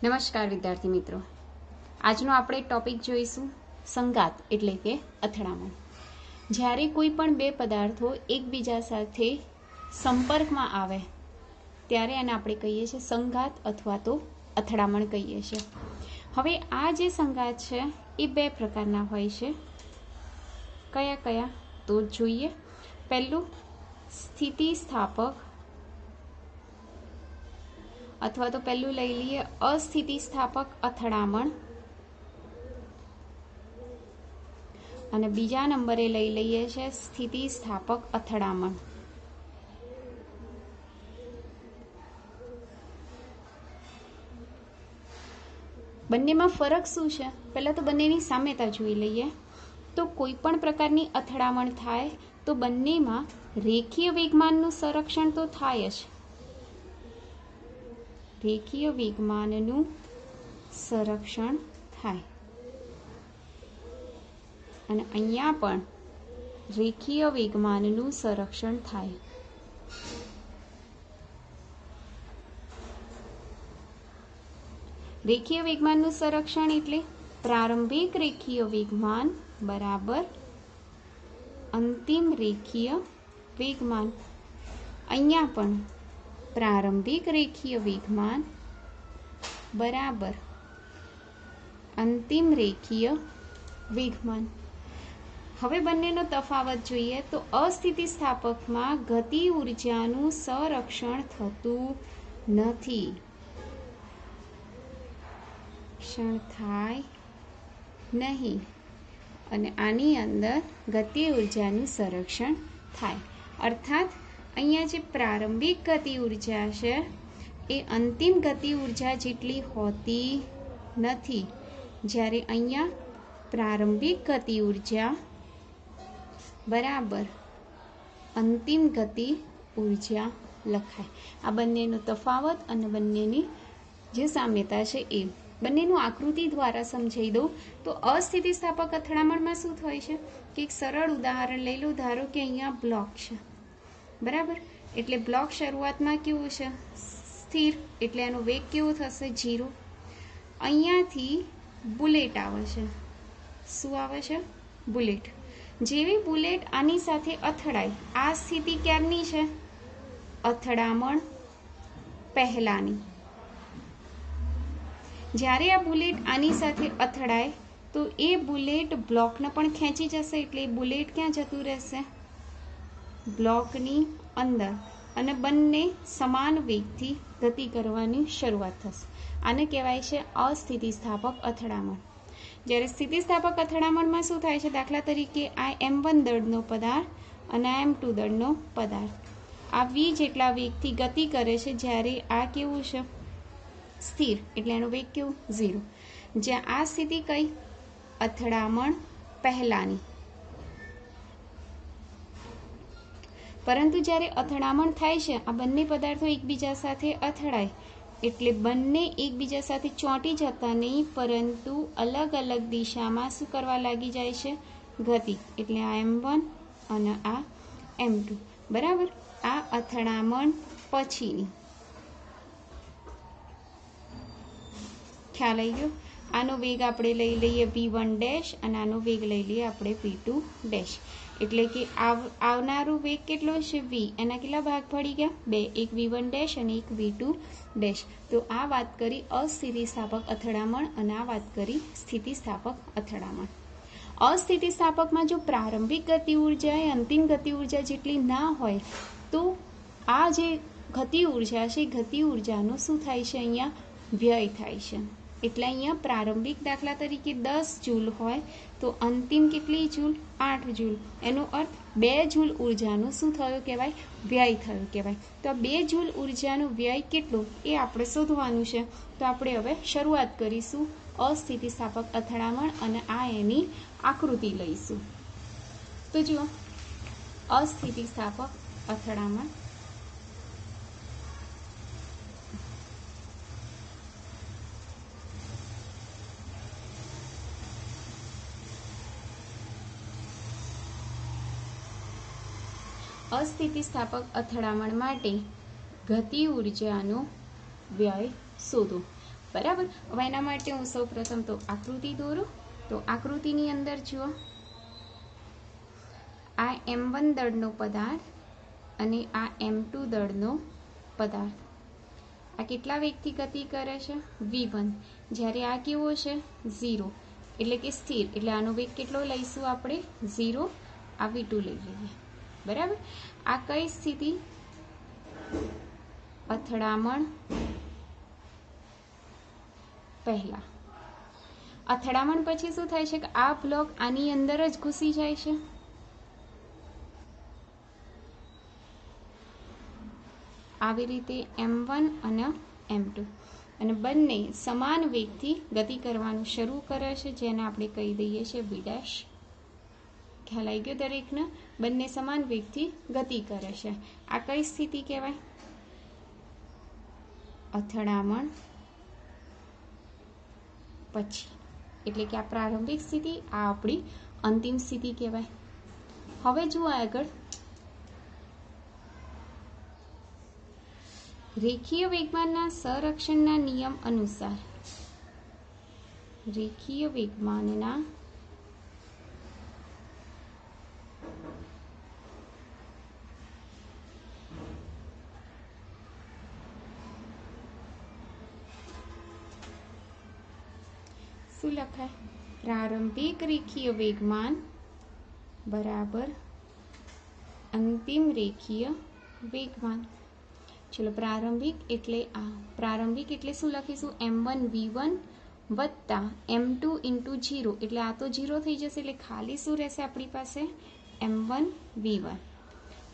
નમસ્કાર વિદ્યાર્થી મિત્રો, આજનો આપણે ટોપિક જોઈશું સંઘાત એટલે કે અથડામણ। જ્યારે કોઈ પણ બે પદાર્થો એકબીજા સાથે સંપર્કમાં આવે ત્યારે એને આપણે કહીએ છીએ સંઘાત અથવા તો અથડામણ કહીએ છીએ। હવે આ જે સંઘાત છે એ બે પ્રકારના હોય છે। કયા કયા તો જોઈએ। પહેલું સ્થિતિસ્થાપક अथवा तो पहलू लई लीए अस्थितिस्थापक અથડામણ અને બીજા નંબરે લઈ લઈએ છે સ્થિતિસ્થાપક અથડામણ। બંનેમાં ફરક શું છે પહેલા તો બંનેની સામ્યતા જોઈ લઈએ। તો કોઈ પણ પ્રકારની અથડામણ થાય તો બંનેમાં રેખીય વેગમાનનું સંરક્ષણ તો થાય જ। રેખીય વેગમાનનું સંરક્ષણ થાય અને અહીંયા પણ રેખીય વેગમાનનું સંરક્ષણ થાય। રેખીય વેગમાનનું સંરક્ષણ એટલે પ્રારંભિક રેખીય વેગમાન બરાબર અંતિમ રેખીય વેગમાન। અહીંયા પણ प्रारंभिक रेखीय वेगमान बराबर अंतिम रेखीय वेगमान। हवे बंनेनो तफावत जोईए तो अस्थितिस्थापक में गति ऊर्जानुं संरक्षण थतुं नथी। क्षण थाय नहीं अने आनी अंदर गति ऊर्जानुं संरक्षण थाय। अर्थात अहींया जे प्रारंभिक गति ऊर्जा है ए अंतिम गति ऊर्जा जेटली होती नथी। ज्यारे अहींया प्रारंभिक गति ऊर्जा बराबर अंतिम गति ऊर्जा लखाय। आ बंनेनो तफावत अने बंनेनी जे साम्यता छे ए बंनेनुं आकृति द्वारा समजाई दो। तो अस्थितिस्थापक અથડામણમાં શું થાય છે કે એક સરળ ઉદાહરણ લઈ લો। ધારો કે અહીંયા બ્લોક છે बराबर एटले ब्लॉक शुरुआत में केवुं छे स्थिर एटले एनो वेग केवो थशे 0। अहींयाथी बुलेट आवे छे। शुं आवे छे बुलेट। जेवी बुलेट आनी साथे અથડાય आ स्थिति क्यारनी छे અથડામણ पहेलानी। ज्यारे आ बुलेट आनी साथे અથડાય तो ए बुलेट ब्लॉकने पण खेंची जशे एटले बुलेट क्यां जतुं रहेशे ब्लॉकनी अंदर अने बंने समान वेगथी गति करवानी शुरुआत थशे। आने कहेवाय छे अस्थितिस्थापक અથડામણ। ज्यारे स्थितिस्थापक અથડામણमां शुं थाय छे दाखला तरीके आ m1 दळनो पदार्थ अने आ m2 दळनो पदार्थ आ v जेटला वेगथी गति करे छे ज्यारे आ केवुं छे स्थिर एटले एनो वेग केवुं 0। ज्यां आ स्थिति कई અથડામણ पहेलानी। परंतु ज्यारे અથડામણ थाय छे आ बंने पदार्थों एकबीजा साथे અથડાય एटले बंने एकबीजा साथे ચોંટી जता नहीं परंतु अलग अलग दिशा में शुं करवा लागी जाय छे गति। एटले आ m1 अने आ m2 बराबर। आ અથડામણ पछीनी ख्याल आई गयो। आनो वेग आपणे लई लईए v1 डैश अने आनो वेग लई लईए आपणे v2 डैश। એટલે કે આવનારું વેગ કેટલો છે v એના કેટલા ભાગ પડી ગયા બે એક v1 ડેશ અને એક v2 ડેશ। તો આ વાત કરી અસ્થિતિસ્થાપક અથડામણ અને આ વાત કરી સ્થિતિસ્થાપક અથડામણ। अस्थितिस्थापकમાં જો પ્રારંભિક ગતિ ઊર્જા એ અંતિમ ગતિ ઊર્જા જેટલી ના હોય તો આ જે ગતિ ઊર્જા છે ગતિ ઊર્જાનો શું થાય છે અહીંયા વ્યય થાય છે। એટલે અહીંયા પ્રારંભિક દાખલા તરીકે 10 જૂલ હોય तो अंतिम केटली जूल 8 जूल। एनो अर्थ 2 जूल ऊर्जानो शुं थयो कहेवाय व्यय थयो कहेवाय। तो 2 जूल ऊर्जानो व्यय केटलो ए आपणे शोधवानुं छे। तो आपणे हवे शरूआत करीशुं अस्थितिस्थापक અથડામણ अने आ एनी आकृति लईशुं। तो जुओ अस्थितिस्थापक અથડામણ अस्थितिस्थापक અથડામણ માટે ગતિ ઊર્જાનો વ્યય શોધો। બરાબર. હવે એના માટે હું સૌ પ્રથમ તો આકૃતિ દોરું. તો આકૃતિની અંદર જુઓ, આ M1 દળનો પદાર્થ અને આ M2 દળનો પદાર્થ આ કેટલા વેગથી ગતિ કરે છે? v1. જ્યારે આ કેવો છે? 0, એટલે કે સ્થિર. એટલે આનો વેગ કેટલો લઈશું આપણે? 0. આ v2 લઈ લઈએ. બરાબર. આ કઈ સ્થિતિ? અથડામણ પહેલા. અથડામણ પછી શું થાય છે કે આ બ્લોક આની અંદર જ ઘૂસી જાય છે. આવી રીતે M1 અને M2 અને બંને સમાન વેગથી ગતિ કરવાનું શરૂ કરે છે, જેને આપણે કહી દઈએ છીએ v'. ખ્યાલ આવી ગયો દરેકને? બંને સમાન વેગથી ગતિ કરે છે. આ કઈ સ્થિતિ કહેવાય? અથડામણ પછી. એટલે કે આ પ્રારંભિક સ્થિતિ, આ આપણી અંતિમ સ્થિતિ કહેવાય. હવે જુઓ આગળ, રેખીય વેગમાનના સંરક્ષણના નિયમ અનુસાર રેખીય વેગમાનના શું લખાય? પ્રારંભિક રેખીય વેગમાન બરાબર અંતિમ રેખીય વેગમાન. ચલો, પ્રારંભિક એટલે આ. પ્રારંભિક એટલે શું લખીશું? M1 v1 વત્તા M2 ઇન્ટુ 0. એટલે આ તો 0 થઈ જશે, એટલે ખાલી શું રહેશે આપણી પાસે? M1 v1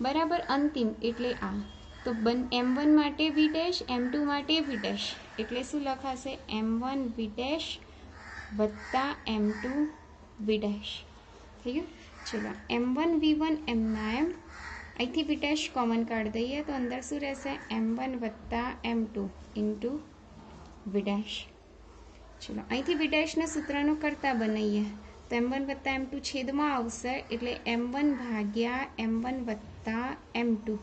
બરાબર. અંતિમ એટલે આ. તો M1 માટે v', M2 માટે v'. એટલે શું લખાશે? M1 v' વત્તા M2 v'. થઈ ગયું? ચલો, M1 v1 એમના એમ. અહીંથી v' કોમન કાઢી દઈએ તો અંદર શું રહેશે? M1 વત્તા M2 ઇન્ટુ v'. ચલો, અહીંથી v' સૂત્રનો કરતા બનાવીએ તો M1 વત્તા M2 છેદમાં આવશે, એટલે M1 ભાગ્યા M1 વત્તા M2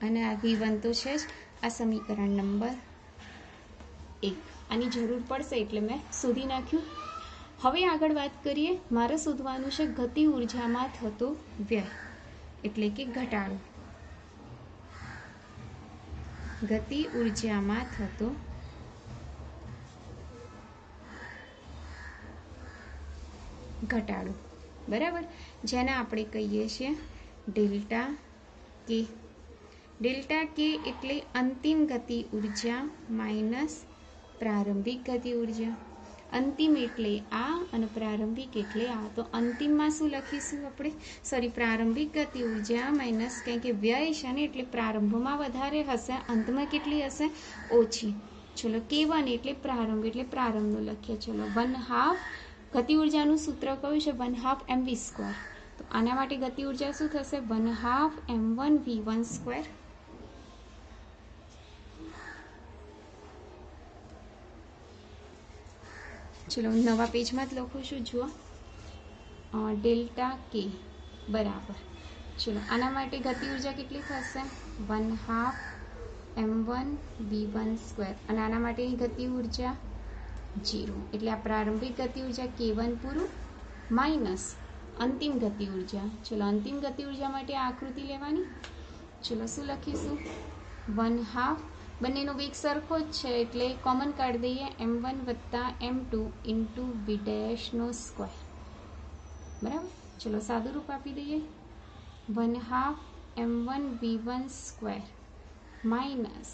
અને આ v1 તો છે જ. આ સમીકરણ નંબર 1. આની જરૂર પડશે એટલે મેં શોધી નાખ્યું. હવે આગળ વાત કરીએ. મારે શોધવાનું છે ગતિ ઉર્જામાં થતો વ્યય, એટલે કે ઘટાડો. ગતિ ઉર્જામાં થતો ઘટાડો. બરાબર. જેને આપણે કહીએ છીએ ડેલ્ટા કે. ડેલ્ટા કે એટલે અંતિમ ગતિ ઉર્જા માઇનસ પ્રારંભિક ગતિ ઉર્જા. અંતિમ એટલે આ અને પ્રારંભિક એટલે આ. તો અંતિમમાં શું લખીશું આપણે? પ્રારંભિક ગતિ ઉર્જા માઇનસ, કારણ કે વ્યય છે ને એટલે પ્રારંભમાં વધારે હશે, અંતમાં કેટલી હશે? ઓછી. ચલો, K1 એટલે પ્રારંભ, એટલે પ્રારંભનું લખીએ. ચલો, 1/2 ગતિ ઉર્જાનું સૂત્ર કયું છે? 1/2 mv². તો આના માટે ગતિ ઉર્જા શું થશે? 1/2 m1 v1². ચલો, નવા પેજમાં જ લખું છું. જુઓ, ડેલ્ટા કે બરાબર. ચલો, આના માટે ગતિ ઉર્જા કેટલી થશે? 1/2 m1 v1² અને આના માટેની ગતિ ઉર્જા 0. એટલે આ પ્રારંભિક ગતિ ઉર્જા K1 પૂરું માઇનસ અંતિમ ગતિ ઉર્જા. ચલો, અંતિમ ગતિ ઉર્જા માટે આ આકૃતિ લેવાની. ચલો, શું લખીશું? 1/2. બંનેનો વેગ સરખો જ છે એટલે કોમન કાઢી દઈએ. M1 વત્તા M2 ઇન્ટુ v'². બરાબર. ચલો, સાદું રૂપ આપી દઈએ. 1/2 m1 v1² માઇનસ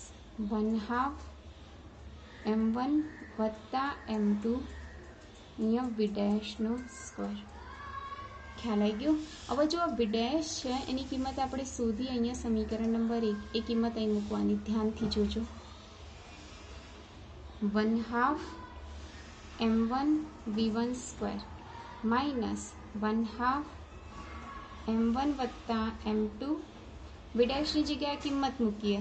1/2 m1 વત્તા M2 અહીંયા v'². ખ્યાલ આવી ગયો? હવે જો v' છે એની કિંમત આપણે શોધી. અહીંયા સમીકરણ નંબર 1 એ કિંમત અહીં મૂકવાની. ધ્યાનથી જોજો. 1/2 m1 v1² માઇનસ 1/2 m1 વત્તા M2 v' ની જગ્યાએ કિંમત મૂકીએ.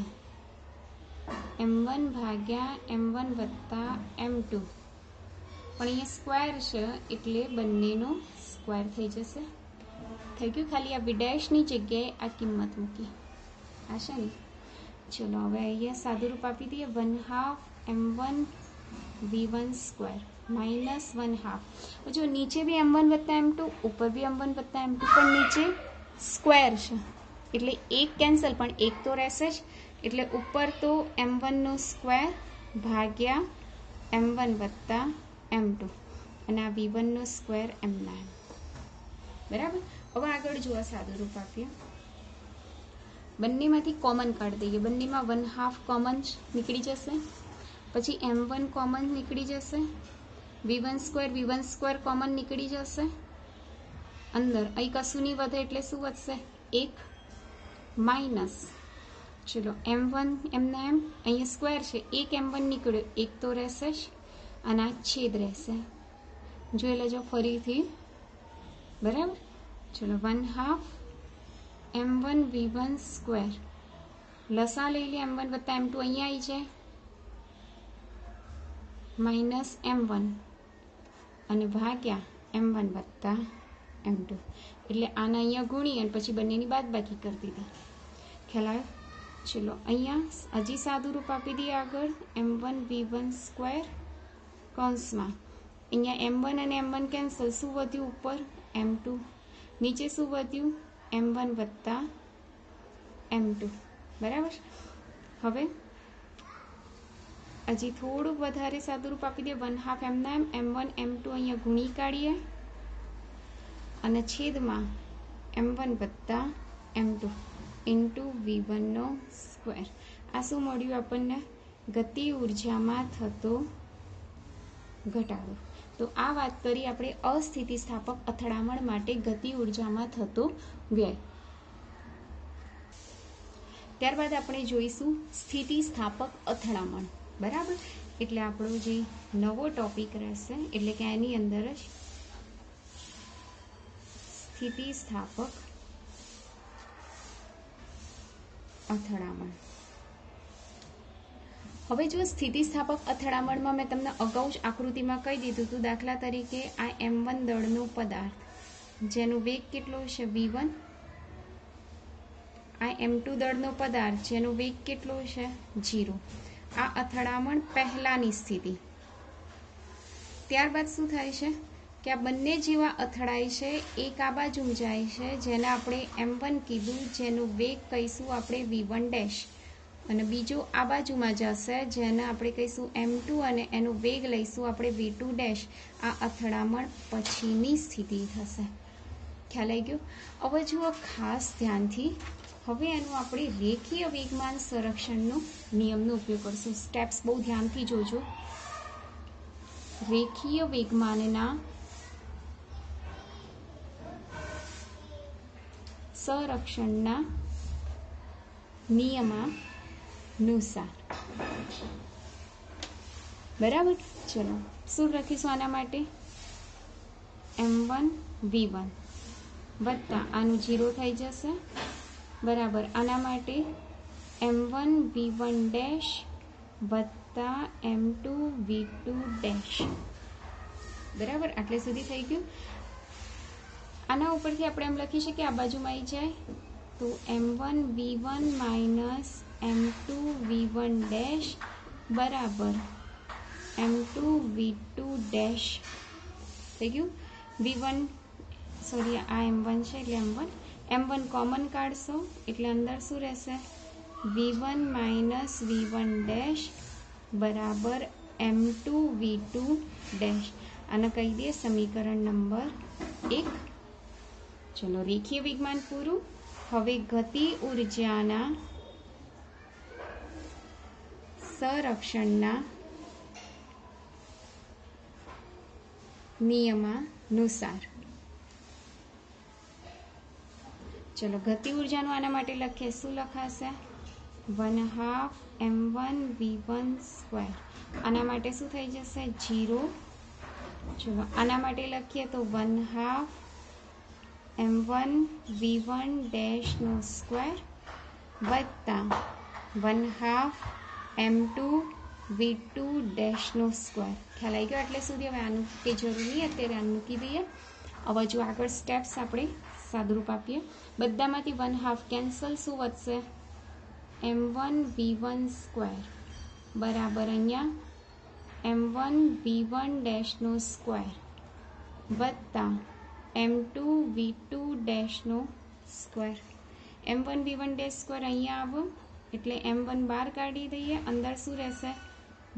M1 ભાગ્યા M1 વત્તા M2, પણ અહીંયા સ્ક્વેર છે એટલે બંનેનો સ્ક્વેર થઈ જશે. થઈ ગયું? ખાલી આ v' ની જગ્યાએ આ કિંમત મૂકી. આ છે ને? चलो हवे अहींया सादुरूप आपी दीए 1/2 m1 v1 स्क्वेर माइनस 1/2 जो नीचे भी m1 वत्ता m2 ऊपर भी m1 वत्ता m2 पण नीचे स्क्वेर छे એટલે એક કેન્સલ પણ એક તો રહેશે જ એટલે ઉપર તો m1 નો સ્ક્વેર ભાગ્યા m1 વત્તા m2 અને આ v1 નો સ્ક્વેર m ના બરાબર। હવે આગળ જુઓ સાદુરૂપ આપીએ બંનેમાંથી કોમન કાઢી દઈએ બંનેમાં 1/2 કોમન નીકળી જશે પછી m1 કોમન નીકળી જશે v1 સ્ક્વેર કોમન નીકળી જશે અંદર અહીં કશું નહીં વધે એટલે શું વધશે 1 माइनस चलो m1 एमना एम अँ स्क्वेर है एक m1 निकलो एक तो रहशे अने छेद रहशे जोई लेजो फरीथी बराबर। चलो 1/2 m1 v1 स्क्वेर लसा लई ली m1 वत्ता m2 अँ आई जाए माइनस m1 अने भाग्या m1 वत्ता m2 એટલે આના અહીંયા ગુણી અને પછી બંનેની બાદબાકી કરી દીધી ખ્યાલ આવ્યો। ચલો અહીંયા હજી સાદું રૂપ આપી દઈએ આગળ m1 v1 સ્ક્વેર કૌંસમાં અહીંયા m1 અને m1 કેન્સલ શું વધ્યું ઉપર m2 નીચે શું વધ્યું m1 વત્તા m2 બરાબર। હવે હજી થોડુંક વધારે સાદું રૂપ આપી દઈએ 1/2 એમના એમ m1 m2 અહીંયા ગુણી કાઢીએ અને છેદમાં m1 વત્તા m2 ઇન્ટુ v1 નો સ્ક્વેર આ શું મળ્યું આપણને ગતિ ઉર્જામાં થતો ઘટાડો। તો આ વાત કરી આપણે અસ્થિતિસ્થાપક અથડામણ માટે ગતિ ઉર્જામાં થતો વ્યય। ત્યારબાદ આપણે જોઈશું સ્થિતિસ્થાપક અથડામણ બરાબર। એટલે આપણો જે નવો ટોપિક રહેશે એટલે કે આની અંદર જ સ્થિતિસ્થાપક અથડામણ। હવે જો સ્થિતિસ્થાપક અથડામણમાં મેં તમને અગાઉ જ આકૃતિમાં કહી દીધું હતું દાખલા તરીકે આ m1 દળનો પદાર્થ જેનો વેગ કેટલો છે v1 આ m2 દળનો પદાર્થ જેનો વેગ કેટલો છે 0 આ અથડામણ પહેલાની સ્થિતિ। ત્યારબાદ શું થાય છે કે આ બંને જેવા અથડાય છે એક આ બાજુ જાય છે જેને આપણે m1 કીધું જેનો વેગ કહીશું આપણે v1 ડેશ અને બીજો આ બાજુમાં જશે જેને આપણે કહીશું m2 અને એનો વેગ લઈશું આપણે v2 ડેશ આ અથડામણ પછીની સ્થિતિ થશે ખ્યાલ આવી ગયો। હવે જુઓ ખાસ ધ્યાનથી હવે એનું આપણે રેખીય વેગમાન સંરક્ષણનો નિયમનો ઉપયોગ કરશું। સ્ટેપ્સ બહુ ધ્યાનથી જોજો। રેખીય વેગમાનના સંરક્ષણના નિયમાનુસાર બરાબર। ચલો શું લખીશું આના માટે m1 v1 વત્તા આનું 0 થઈ જશે બરાબર આના માટે m1 v1 ડેશ વત્તા m2 v2 ડેશ બરાબર આટલે સુધી થઈ ગયું। આના ઉપરથી આપણે એમ લખી શકીએ આ બાજુમાં આવી જાય તો m1 v1 minus m2 v1 dash બરાબર m2 v2 ડેશ થઈ ગયું। v1 સોરી આ m1 છે એટલે m1 કોમન કાઢશો એટલે અંદર શું રહેશે v1 માઇનસ v1 ડેશ બરાબર m2 v2 ડેશ આને કહી દઈએ સમીકરણ નંબર 1। चलो रेखीय विज्ञान पूरु। हवे गति ऊर्जाना संरक्षणना नियमानुसार चलो गति ऊर्जानु आना माटे लखीए शुं लखाशे 1/2 m1 v1 स्क्वेर आना माटे शुं थई जशे 0। चलो आना माटे लखीए तो 1/2 m1 v1 dash no square वत्ता 1/2 m2 v2 dash no square ख्याल आई गयो એટલે સુધી હવે આનું કે જરૂર નહીં અત્યારે આનું મૂકી દઈએ। હવે જો આગળ સ્ટેપ્સ આપણે સાદુરૂપ આપીએ બધામાંથી 1/2 કેન્સલ શું વધશે m1 v1 સ્ક્વેર બરાબર અહીંયા m1 v1 ડેશનો સ્ક્વેર વત્તા m2 v2 ડેશનો square. m1 v1 dash square અહીંયા આવો એટલે m1 બહાર કાઢી દઈએ. અંદર શું રહેશે?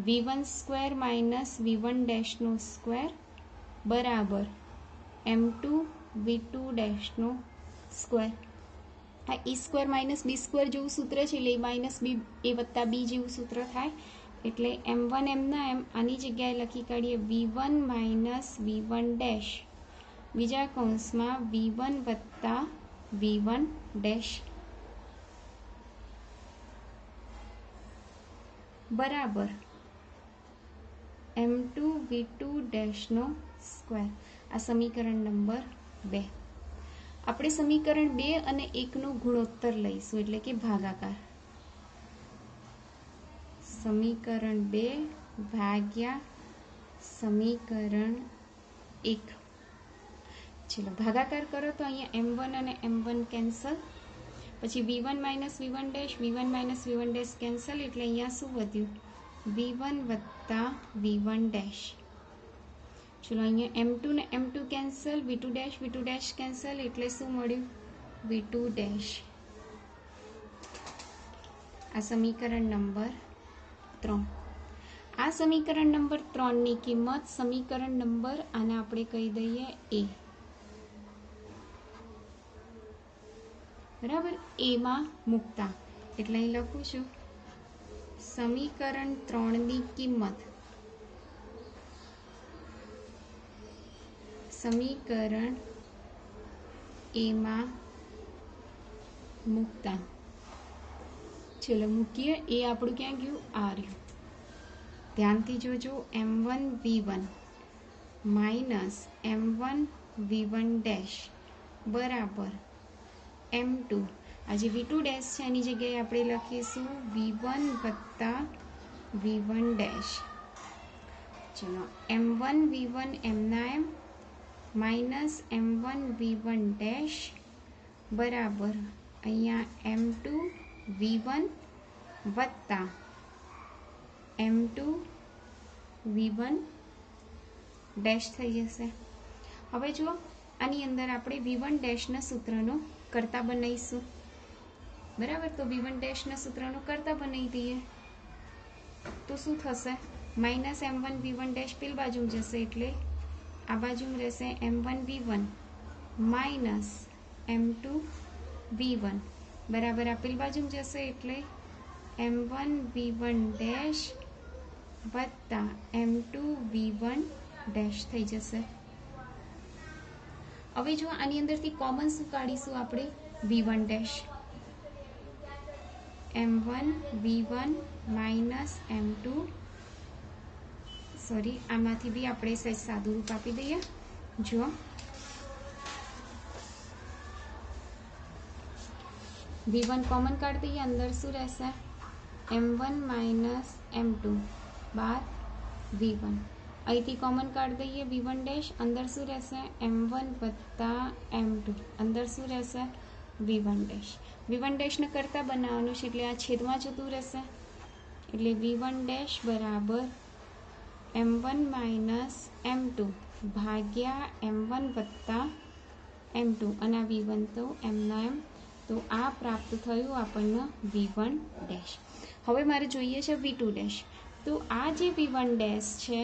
v1 square minus v1 ડેશનો square બરાબર m2 v2 ડેશનો સ્ક્વેર. આ E square minus B square જેવું સૂત્ર છે એટલે માઇનસ બી એ વત્તા બી જેવું સૂત્ર થાય એટલે m1 એમના એમ આની જગ્યાએ લખી કાઢીએ v1 માઇનસ v1 ડેશ બીજા કૌંસમાં v1 વત્તા v1 ડેશ બરાબર m2 v2 ડેશનો સ્ક્વેર. આ સમીકરણ નંબર 2. આપણે સમીકરણ 2 અને 1 નો ગુણોત્તર લઈશું એટલે કે ભાગાકાર. સમીકરણ 2 ભાગ્યા સમીકરણ 1. ચલો ભાગાકાર કરો તો અહીંયા m1 અને m1 કેન્સલ, પછી v1 minus v1 dash v1 minus v1 dash cancel એટલે અહીંયા શું વધ્યું? v1 વત્તા v1 ડેશ. ચલો અહીંયા m2 ને m2 cancel, v2 dash cancel એટલે શું મળ્યું? v2 dash. આ સમીકરણ નંબર 3. આ સમીકરણ નંબર 3 ની કિંમત સમીકરણ નંબર આને આપણે કહી દઈએ a બરાબર a માં મૂકતા એટલે અહીં લખું છું સમીકરણ 3 ની કિંમત સમીકરણ a માં મૂકતા. ચલો મૂકીએ. એ આપણું ક્યાં ગયું? આ રહ્યું. ધ્યાનથી જોજો. m1 v1 minus m1 v1 dash બરાબર m2 આજે v2 ડેશ છે એની જગ્યાએ આપણે લખીશું v1 વત્તા v1 ડેશ. ચલો m1 v1 એમના એમ માઇનસ m1 v1 ડેશ બરાબર અહીંયા m2 v1 વત્તા m2 v1 ડેશ થઈ જશે. હવે જો આની અંદર આપણે v1 ડેશના સૂત્રનો કરતા બનાવીશું બરાબર. તો v1 ડેશના સૂત્રનો કરતા બનાવી દઈએ તો શું થશે? માઇનસ m1 v1 ડેશ પેલી બાજુ જશે એટલે આ બાજુ રહેશે m1 v1 minus m2 v1 બરાબર આ પેલી બાજુ જશે એટલે m1 v1 ડેશ વત્તા m2 v1 ડેશ થઈ જશે. હવે જો આની અંદરથી કોમન શું કાઢીશું આપણે? v1 dash. m1 v1 minus m2 sorry આમાંથી બી આપણે સહેજ સાદું રૂપ આપી દઈએ. જો v1 કોમન કાઢી દઈએ. અંદર શું રહેશે? m1 માઇનસ m2 બાર v1. અહીંથી કોમન કાઢી દઈએ v1 ડેશ. અંદર શું રહેશે? m1 વત્તા m2. અંદર શું રહેશે? v1 dash. v1 ડેશને કરતા બનાવવાનું છે એટલે આ છેદમાં જતું રહેશે એટલે v1 ડેશ બરાબર m1 માઇનસ m2 ભાગ્યા m1 વત્તા m2 અને આ v1 તો એમના એમ. તો આ પ્રાપ્ત થયું આપણને v1 ડેશ. હવે મારે જોઈએ છે v2 ડેશ. તો આ જે v1 ડેશ છે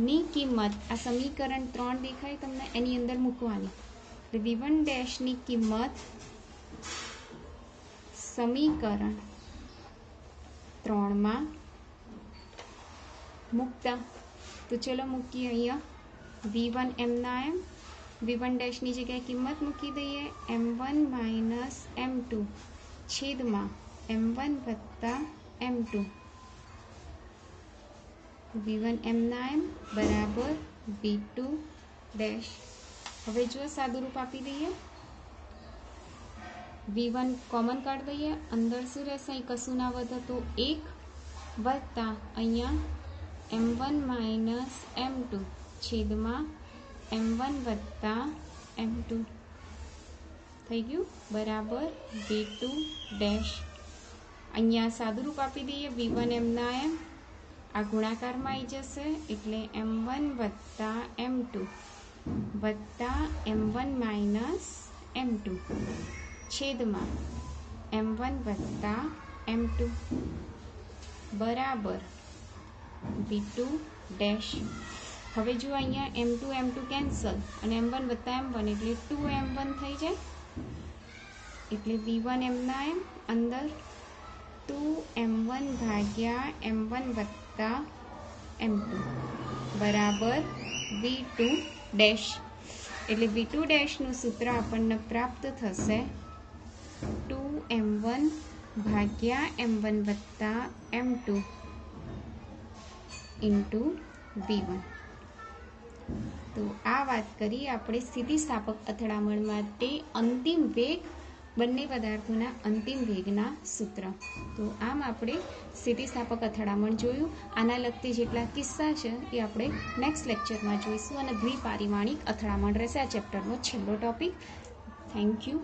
ની કિંમત આ સમીકરણ 3 દેખાય તમને એની અંદર મૂકવાની. એટલે v1 ડેશની કિંમત સમીકરણ 3 માં મૂકતા. તો ચલો મૂકીએ. અહીંયા v1 એમના એમ v1 ડેશની જગ્યાએ કિંમત મૂકી દઈએ m1 માઇનસ m2 છેદમાં m1 વત્તા m2. v1 એમના એમ બરાબર v2 ડેશ. હવે જો સાદું રૂપ આપી દઈએ. v1 કોમન કાઢી દઈએ. અંદર શું રહેશે? અહીં કશું ના વધે તો 1 વત્તા અહીંયા m1 માઇનસ m2 છેદમાં m1 વત્તા m2 થઈ ગયું બરાબર v2 ડેશ. અહીંયા સાદુરૂપ આપી દઈએ v1 mના m, આ ગુણાકારમાં આવી જશે એટલે m1 વત્તા m2 વત્તા m1 માઇનસ m2 છેદમાં m1 વત્તા m2 બરાબર v2 ડેશ. હવે જો અહીંયા m2 કેન્સલ અને m1 વત્તા m1 એટલે 2m1 થઈ જાય એટલે v1 mના m અંદર 2m1 ભાગ્યા m1 વત્તા m2 બરાબર v2 ડેશ. એટલે v2 ડેશનું સૂત્ર આપણને પ્રાપ્ત થશે 2m1 ભાગ્યા m1 વત્તા m2 ઇન્ટુ v1. તો આ વાત કરી આપણે સ્થિતિસ્થાપક અથડામણ માટે અંતિમ વેગ, બંને પદાર્થોના અંતિમ વેગના સૂત્ર. તો આમ આપણે સ્થિતિસ્થાપક અથડામણ જોયું. આના લગતી જેટલા કિસ્સા છે એ આપણે નેક્સ્ટ લેક્ચરમાં જોઈશું અને દ્વિપારિમાણિક અથડામણ રહેશે આ ચેપ્ટરનો છેલ્લો ટોપિક. Thank you.